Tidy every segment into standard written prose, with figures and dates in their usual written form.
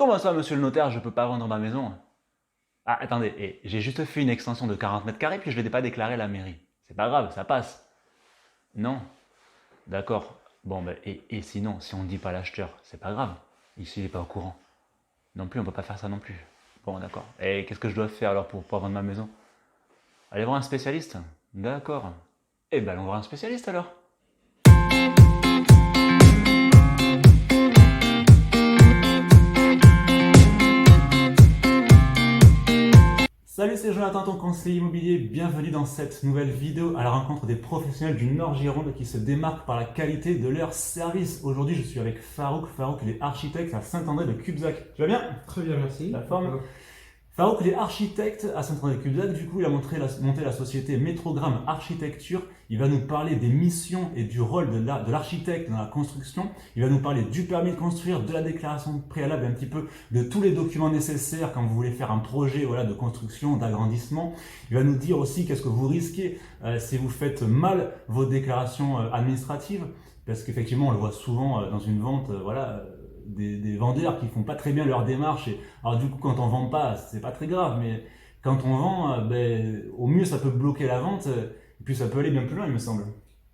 Comment ça, monsieur le notaire, je peux pas vendre ma maison? Ah, attendez, j'ai juste fait une extension de 40 mètres carrés puis je l'ai pas déclaré à la mairie. C'est pas grave, ça passe. Non? D'accord. Bon, ben, et sinon, si on ne dit pas à l'acheteur, c'est pas grave. Ici, il est pas au courant. Non plus, on peut pas faire ça non plus. Bon, d'accord. Et qu'est-ce que je dois faire alors pour pouvoir vendre ma maison? Aller voir un spécialiste? D'accord. Eh ben, allons voir un spécialiste alors. Salut, c'est Jonathan, ton conseiller immobilier. Bienvenue dans cette nouvelle vidéo à la rencontre des professionnels du Nord-Gironde qui se démarquent par la qualité de leur service. Aujourd'hui, je suis avec Farouk. Farouk, il est architecte à Saint-André de Cubzac. Tu vas bien? Très bien, merci. La forme. Farouk, il est architecte à Saint-André de Cubzac. Du coup, il a monté la société Métrogramme Architecture. Il va nous parler des missions et du rôle de l'architecte dans la construction. Il va nous parler du permis de construire, de la déclaration préalable, un petit peu de tous les documents nécessaires quand vous voulez faire un projet de construction, d'agrandissement. Il va nous dire aussi qu'est-ce que vous risquez si vous faites mal vos déclarations administratives. Parce qu'effectivement, on le voit souvent dans une vente, des vendeurs qui font pas très bien leur démarche. Alors du coup, quand on vend pas, c'est pas très grave, mais quand on vend, au mieux, ça peut bloquer la vente, et puis ça peut aller bien plus loin, il me semble.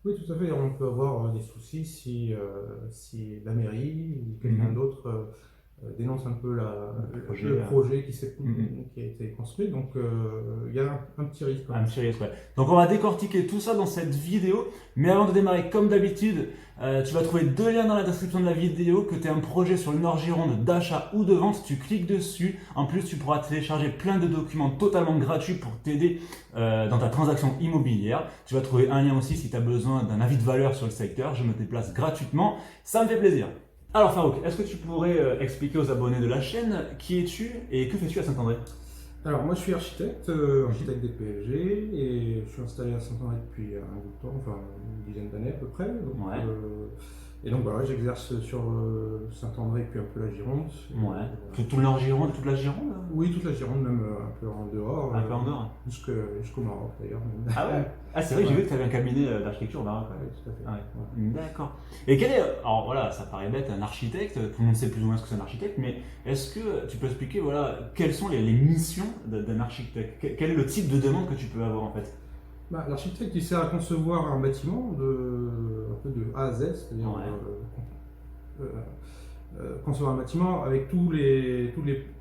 Oui, tout à fait. On peut avoir des soucis si la mairie ou quelqu'un d'autre dénonce un peu le projet qui a été construit. Donc, il y a un petit risque. Un petit risque, ouais. Donc on va décortiquer tout ça dans cette vidéo. Mais avant de démarrer, comme d'habitude, tu vas trouver deux liens dans la description de la vidéo. Que tu aies un projet sur le Nord-Gironde d'achat ou de vente, tu cliques dessus. En plus, tu pourras télécharger plein de documents totalement gratuits pour t'aider dans ta transaction immobilière. Tu vas trouver un lien aussi si tu as besoin d'un avis de valeur sur le secteur. Je me déplace gratuitement. Ça me fait plaisir. Alors Farouk, est-ce que tu pourrais expliquer aux abonnés de la chaîne qui es-tu et que fais-tu à Saint-André? Alors, moi, je suis architecte, architecte des PLG, et je suis installé à Saint-André depuis un bout de temps, enfin une dizaine d'années à peu près. Donc, Ouais. et donc voilà, j'exerce sur Saint-André puis un peu la Gironde. Ouais. Tout le Nord-Gironde, toute la Gironde? Oui, toute la Gironde, même un peu en dehors. Un peu en dehors. Jusqu'au Maroc d'ailleurs. Ah ouais? Ah, c'est vrai que j'ai vu que tu avais un cabinet d'architecture au Maroc. Oui, tout à fait. Ouais. Ouais. D'accord. Et quel est, alors voilà, ça paraît bête, un architecte, tout le monde sait plus ou moins ce que c'est un architecte, mais est-ce que tu peux expliquer quelles sont les missions d'un architecte? Quel est le type de demande que tu peux avoir en fait? L'architecte, il sert à concevoir un bâtiment un peu de A à Z, c'est-à-dire concevoir un bâtiment avec tous les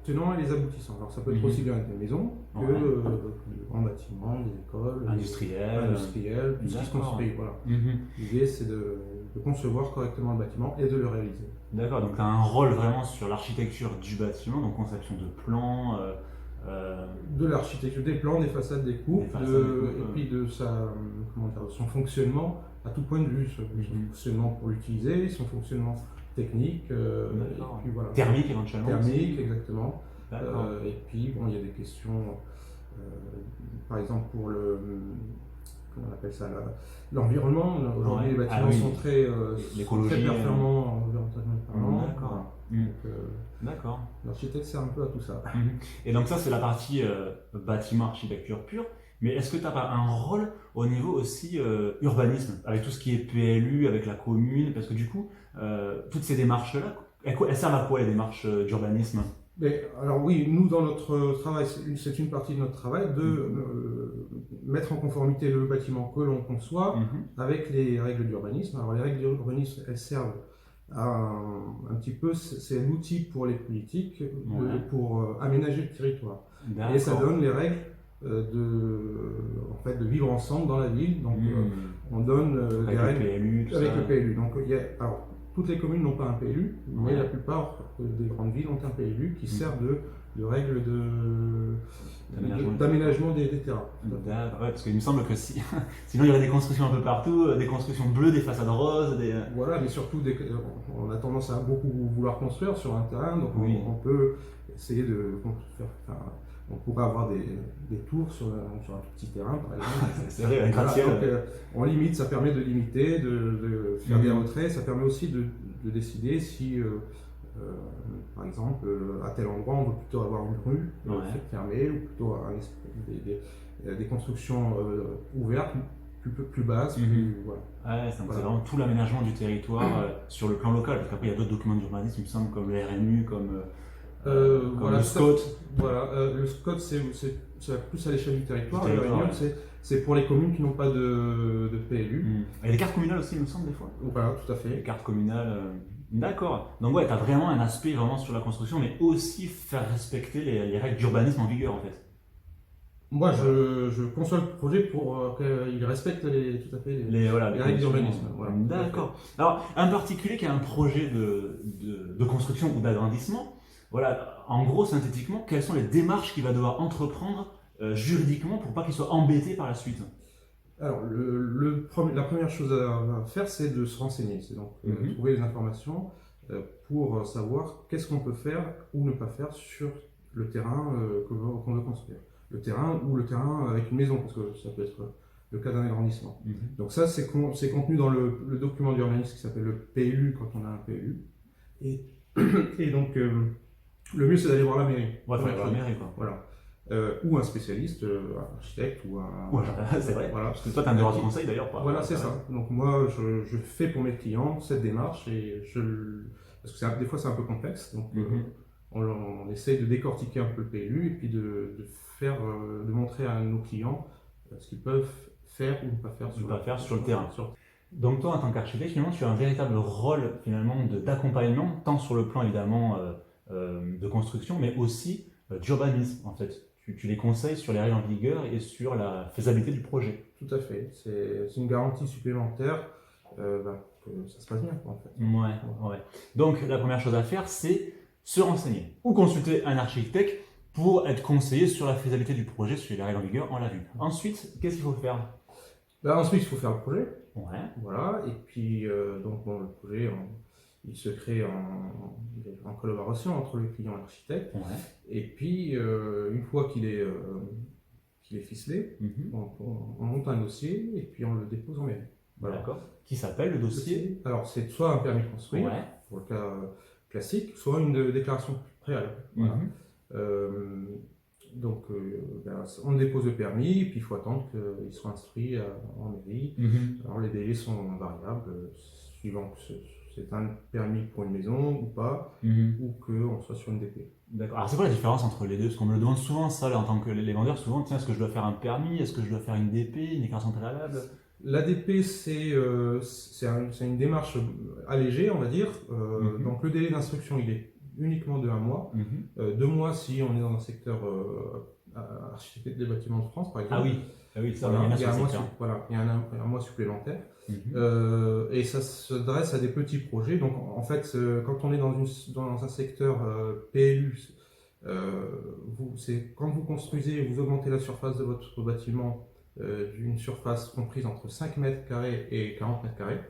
tenants et les aboutissants. Alors ça peut être aussi bien avec des maisons que des grands bâtiments, des écoles, industriels, tout ce qui se construit. Voilà. L'idée, c'est de concevoir correctement le bâtiment et de le réaliser. D'accord, donc tu as un rôle vraiment sur l'architecture du bâtiment, donc conception de plans. De l'architecture, des plans, des façades, des coupes, et puis de son fonctionnement à tout point de vue, son fonctionnement pour l'utiliser, son fonctionnement technique, et puis voilà. Thermique éventuellement. Thermique, exactement. Et puis bon, il y a des questions, par exemple pour comment on appelle ça, l'environnement. Aujourd'hui, les bâtiments sont très performants environnementalement parlant. D'accord. L'architecte sert un peu à tout ça. Et donc ça, c'est la partie bâtiment architecture pure. Mais est-ce que tu n'as pas un rôle au niveau aussi urbanisme, avec tout ce qui est PLU, avec la commune? Parce que du coup, toutes ces démarches-là, elles servent à quoi les démarches d'urbanisme? Alors oui, nous dans notre travail, c'est une partie de notre travail de mettre en conformité le bâtiment que l'on conçoit avec les règles d'urbanisme. Alors les règles d'urbanisme, elles servent un petit peu, c'est l'outil pour les politiques pour aménager le territoire. Et ça donne les règles de vivre ensemble dans la ville. Donc on donne des règles avec le PLU. Donc alors toutes les communes n'ont pas un PLU, mais la plupart des grandes villes ont un PLU qui sert de règles d'aménagement des terrains. Parce qu'il me semble que sinon il y aurait des constructions un peu partout, des constructions bleues, des façades roses. Voilà, mais surtout on a tendance à beaucoup vouloir construire sur un terrain, donc on peut essayer de faire. On pourrait avoir des tours sur un tout petit terrain, par exemple. C'est vrai, un gratte-ciel. On limite, ça permet de limiter, de faire des retraits. Ça permet aussi de décider si, par exemple, à tel endroit, on veut plutôt avoir une rue fermée ou plutôt des constructions ouvertes, plus basses. Ouais, c'est vraiment tout l'aménagement du territoire sur le plan local. Parce qu'après, il y a d'autres documents d'urbanisme, il me semble, comme le RNU, comme Voilà, le SCOT. Voilà, le SCOT, c'est plus à l'échelle du territoire. Du territoire, Le RINIOM, c'est pour les communes qui n'ont pas de PLU. Et les cartes communales aussi, il me semble, des fois. Voilà, tout à Les fait. cartes communales. D'accord. Donc ouais, tu as vraiment un aspect vraiment sur la construction, mais aussi faire respecter les règles d'urbanisme en vigueur, en fait. Moi, je conçois le projet pour qu'il respecte tout à fait les règles d'urbanisme. Voilà, d'accord. Alors, un particulier qui a un projet de construction ou d'agrandissement, voilà, en gros, synthétiquement, quelles sont les démarches qu'il va devoir entreprendre juridiquement pour pas qu'il soit embêté par la suite? Alors, la première chose à faire, c'est de se renseigner. C'est donc trouver les informations pour savoir qu'est-ce qu'on peut faire ou ne pas faire sur le terrain qu'on veut construire. Le terrain ou le terrain avec une maison, parce que ça peut être le cas d'un agrandissement. Donc ça, c'est contenu dans le document d'urbanisme qui s'appelle le PLU quand on a un PLU. Et donc, le mieux, c'est d'aller voir la mairie. Ouais, faut aller voir la mairie, quoi. Voilà. Ou un spécialiste, un architecte ou un... Ouais, c'est vrai. Voilà. Parce que toi, tu as un devoir de conseil d'ailleurs. Voilà, c'est ça. Donc moi, je fais pour mes clients cette démarche parce que des fois, c'est un peu complexe. Donc on essaye de décortiquer un peu le PLU et puis de montrer à nos clients ce qu'ils peuvent faire ou ne pas faire sur le terrain. Donc toi, en tant qu'architecte, finalement, tu as un véritable rôle finalement d'accompagnement, tant sur le plan évidemment de construction, mais aussi d'urbanisme en fait. Tu les conseilles sur les règles en vigueur et sur la faisabilité du projet. Tout à fait. C'est une garantie supplémentaire que ça se passe bien, en fait. Ouais. Donc la première chose à faire, c'est se renseigner ou consulter un architecte pour être conseillé sur la faisabilité du projet, sur les règles en vigueur, on l'a vu. Ensuite, qu'est-ce qu'il faut faire? Ensuite, il faut faire le projet. Ouais. Voilà. Et puis, donc, le projet, il se crée en collaboration entre le client et l'architecte. Ouais. Et puis, une fois qu'il est ficelé, on monte un dossier et puis on le dépose en mairie. Voilà. D'accord. Qui s'appelle le dossier? Alors, c'est soit un permis de construire, pour le cas classique, soit une déclaration préalable. Voilà. Donc, on dépose le permis, et puis il faut attendre qu'il soit instruit en mairie. Alors, les délais sont variables, suivant que c'est un permis pour une maison ou pas, ou qu'on soit sur une DP. D'accord. Alors, c'est quoi la différence entre les deux? Parce qu'on me le demande souvent, ça, là, en tant que les vendeurs, souvent, tiens, est-ce que je dois faire un permis? Est-ce que je dois faire une DP, une déclaration préalable? L'ADP, c'est une démarche allégée, on va dire. Donc, le délai d'instruction, il est uniquement de 1 mois. 2 mois si on est dans un secteur architecte des bâtiments de France, par exemple. Ah oui, ça, voilà, il y a un mois supplémentaire. Et ça s'adresse à des petits projets. Donc, en fait, quand on est dans un secteur PLU, quand vous construisez, vous augmentez la surface de votre bâtiment d'une surface comprise entre 5 mètres carrés et 40 mètres carrés.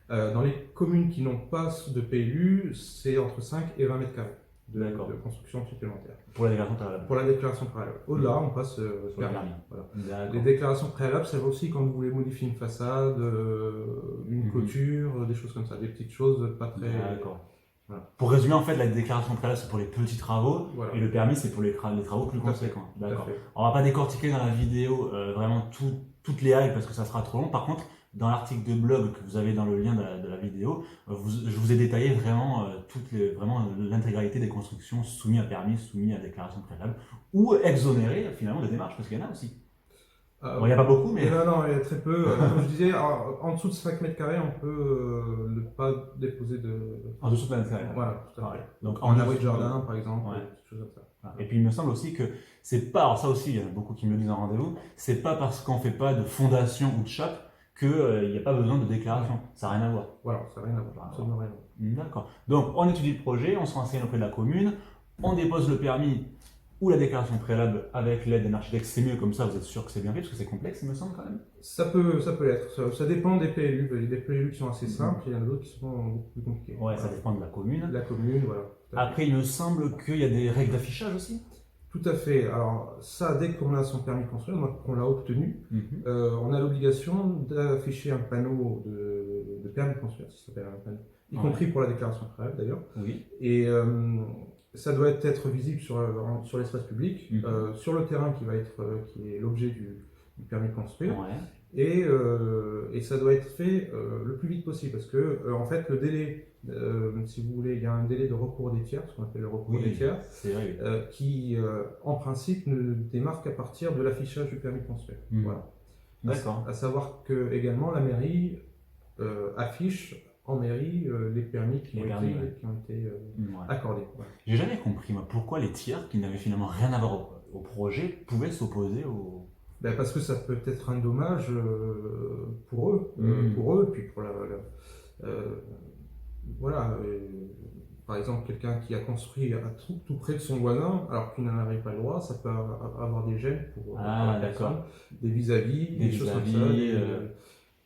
Dans les communes qui n'ont pas de PLU, c'est entre 5 et 20 mètres carrés de construction supplémentaire. Pour la déclaration préalable. Pour la déclaration préalable. Au-delà, on passe sur le permis. Voilà. Les déclarations préalables, ça va aussi quand vous voulez modifier une façade, une clôture, des choses comme ça, des petites choses pas très... D'accord. Voilà. Pour résumer, en fait, la déclaration préalable, c'est pour les petits travaux, et le permis, c'est pour les travaux plus conséquents. D'accord. On va pas décortiquer dans la vidéo vraiment toutes les règles parce que ça sera trop long. Par contre, dans l'article de blog que vous avez dans le lien de la vidéo, je vous ai détaillé vraiment l'intégralité des constructions soumises à permis, soumises à déclaration préalable, ou exonérées finalement de démarches, parce qu'il y en a aussi. Bon, il n'y a pas beaucoup, mais... Non, il y a très peu. Comme je disais, en dessous de 5 mètres carrés, on peut ne pas déposer de... En dessous de 5 mètres carrés. Voilà, tout à fait. Donc, en abri de jardin, par exemple, des choses comme ça. Et puis il me semble aussi que c'est pas, alors ça aussi, il y en a beaucoup qui me le disent en rendez-vous, c'est pas parce qu'on fait pas de fondation ou de chape qu'il n'y a pas besoin de déclaration. Ça n'a rien à voir. Voilà, ça n'a rien à voir, absolument rien à voir. D'accord. Donc on étudie le projet, on se renseigne auprès de la commune, on dépose le permis ou la déclaration préalable avec l'aide d'un architecte, c'est mieux comme ça, vous êtes sûr que c'est bien fait, parce que c'est complexe, il me semble quand même. Ça peut l'être, ça dépend des PLU. Il y a des PLU qui sont assez simples, et il y en a d'autres qui sont beaucoup plus compliqués. Ouais, ça dépend de la commune. La commune, voilà. Après, il me semble qu'il y a des règles d'affichage aussi. Tout à fait. Alors ça, dès qu'on a son permis de construire, qu'on l'a obtenu, on a l'obligation d'afficher un panneau de permis de construire, ça s'appelle un panneau, y compris pour la déclaration préalable d'ailleurs. Oui. Et ça doit être visible sur l'espace public, sur le terrain qui est l'objet du permis de construire, et ça doit être fait le plus vite possible parce que en fait le délai, si vous voulez, il y a un délai de recours des tiers, ce qu'on appelle le recours des tiers, c'est vrai. qui en principe ne démarre qu'à partir de l'affichage du permis de construire. Voilà. D'accord. À savoir que également la mairie affiche en mairie les permis qui ont été accordés. Voilà. J'ai jamais compris moi pourquoi les tiers qui n'avaient finalement rien à voir au projet pouvaient s'opposer au... Ben parce que ça peut être un dommage pour eux, puis pour voilà. Par exemple, quelqu'un qui a construit à tout près de son voisin, alors qu'il n'en avait pas le droit, ça peut avoir des gênes pour la personne, des vis-à-vis, des choses comme ça.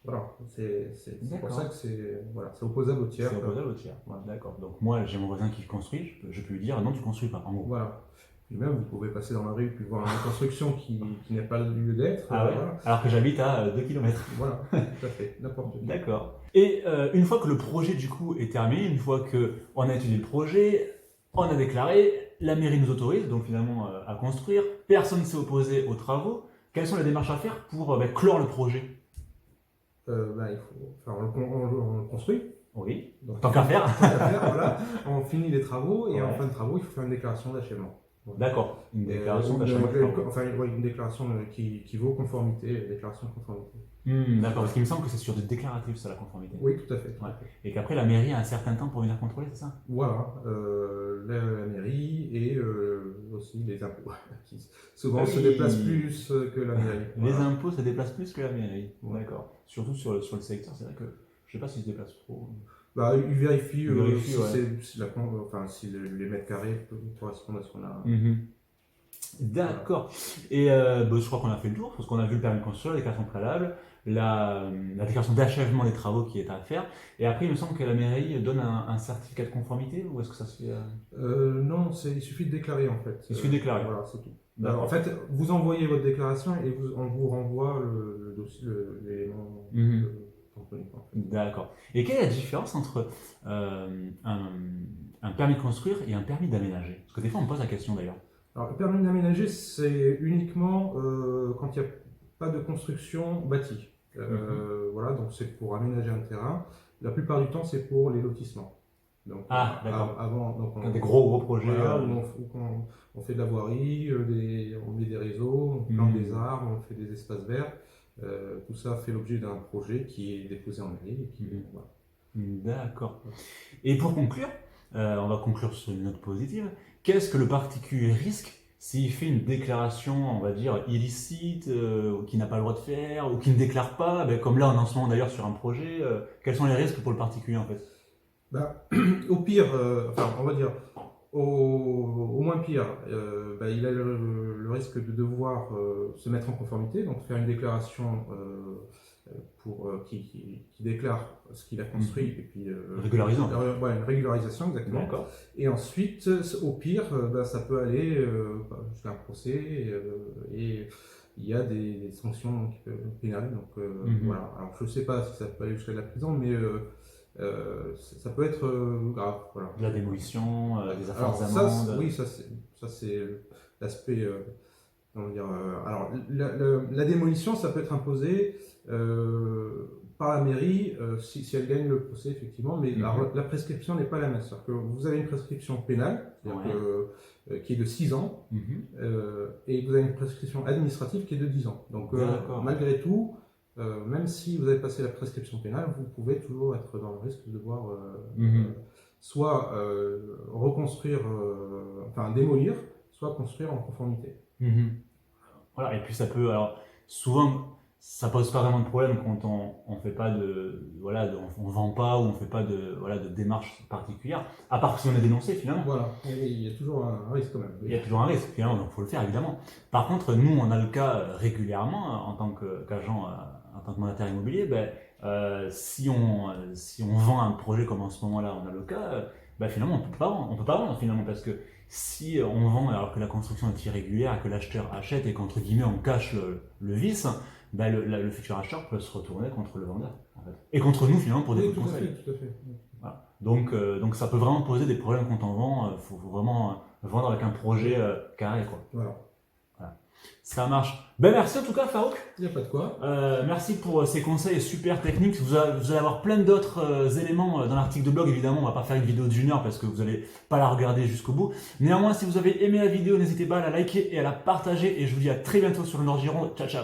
Voilà, c'est pour ça que c'est opposable au tiers. C'est opposable au tiers, d'accord. Donc moi, j'ai mon voisin qui construit, je peux lui dire non, tu construis pas, en gros. Voilà. Puis même, vous pouvez passer dans la rue puis voir une construction qui n'a pas lieu d'être. Ah ouais. Voilà. Alors que j'habite à 2 km. Voilà, tout à fait, n'importe où. D'accord. Et une fois que le projet du coup est terminé, une fois qu'on a étudié le projet, on a déclaré, la mairie nous autorise donc finalement à construire, personne ne s'est opposé aux travaux. Quelles sont les démarches à faire pour clore le projet? On le construit. Oui, donc, tant qu'à faire. Voilà. On finit les travaux et en fin de travaux, il faut faire une déclaration d'achèvement. Voilà. D'accord, une déclaration d'achèvement. Une déclaration qui vaut conformité, déclaration de conformité. D'accord, parce qu'il me semble que c'est sur du déclaratif, ça, la conformité. Oui, tout à fait. Et qu'après, la mairie a un certain temps pour venir contrôler, c'est ça? Voilà, la mairie et aussi les impôts, qui souvent se déplacent plus que la mairie. Les impôts se déplacent plus que la mairie, d'accord. Surtout sur le secteur, c'est vrai que je ne sais pas s'ils se déplacent trop. Bah, ils vérifient si les mètres carrés correspondent à ce qu'on a. D'accord. Et je crois qu'on a fait le tour, parce qu'on a vu le permis de construire, la déclaration préalable, la déclaration d'achèvement des travaux qui est à faire. Et après, il me semble que la mairie donne un certificat de conformité, ou est-ce que ça se fait Non, il suffit de déclarer en fait. Il suffit de déclarer. Voilà, c'est tout. En fait, vous envoyez votre déclaration et on vous renvoie l'élément. D'accord. Et quelle est la différence entre un permis de construire et un permis d'aménager? Parce que des fois, on me pose la question d'ailleurs. Alors, le permis d'aménager, c'est uniquement quand il n'y a pas de construction bâtie. Voilà, donc c'est pour aménager un terrain. La plupart du temps, c'est pour les lotissements. Donc, d'accord. Des gros projets. Voilà, où on fait de la voirie, on met des réseaux, on plante des arbres, on fait des espaces verts. Tout ça fait l'objet d'un projet qui est déposé en mairie. Voilà. D'accord. Et pour conclure, on va conclure sur une note positive. Qu'est-ce que le particulier risque s'il fait une déclaration, on va dire, illicite, qu'il n'a pas le droit de faire, ou qui ne déclare pas, comme là en ce moment d'ailleurs sur un projet, quels sont les risques pour le particulier en fait? Au pire, on va dire, au moins pire, il a le risque de devoir se mettre en conformité, donc faire une déclaration qui déclare ce qu'il a construit et puis régularisant. Une régularisation exactement. D'accord. Et ensuite, au pire, ça peut aller jusqu'à un procès et il y a des sanctions pénales. Donc voilà. Alors je ne sais pas si ça peut aller jusqu'à la prison, mais ça peut être grave. Voilà. De la démolition, des affaires d'amende. Oui, ça c'est l'aspect. Alors la démolition, ça peut être imposé par la mairie si elle gagne le procès effectivement, mais la prescription n'est pas la même. C'est-à-dire que vous avez une prescription pénale qui est de 6 ans et vous avez une prescription administrative qui est de 10 ans. Donc malgré tout, même si vous avez passé la prescription pénale, vous pouvez toujours être dans le risque de devoir soit reconstruire, démolir, soit construire en conformité. Voilà, et puis ça peut, alors souvent ça pose pas vraiment de problème quand on fait pas on vend pas ou on fait pas de démarche particulière, à part si on est dénoncé finalement. Voilà, il y a toujours un risque quand même. Il y a toujours un risque finalement, donc il faut le faire évidemment. Par contre, nous on a le cas régulièrement en tant qu'agent, en tant que mandataire immobilier, si on vend un projet comme en ce moment-là, on a le cas, finalement on peut pas vendre finalement, parce que si on vend alors que la construction est irrégulière, que l'acheteur achète et qu'entre guillemets on cache le vice, le futur acheteur peut se retourner contre le vendeur en fait. Et contre nous finalement pour des coups de conseil. Tout à fait. Voilà. Donc ça peut vraiment poser des problèmes quand on vend. Faut vraiment vendre avec un projet carré quoi. Voilà. Ça marche. Ben merci en tout cas Farouk. Il n'y a pas de quoi. Merci pour ces conseils super techniques. Vous allez avoir plein d'autres éléments dans l'article de blog. Évidemment, on va pas faire une vidéo d'1 heure parce que vous n'allez pas la regarder jusqu'au bout. Néanmoins, si vous avez aimé la vidéo, n'hésitez pas à la liker et à la partager. Et je vous dis à très bientôt sur le Nord Gironde. Ciao, ciao.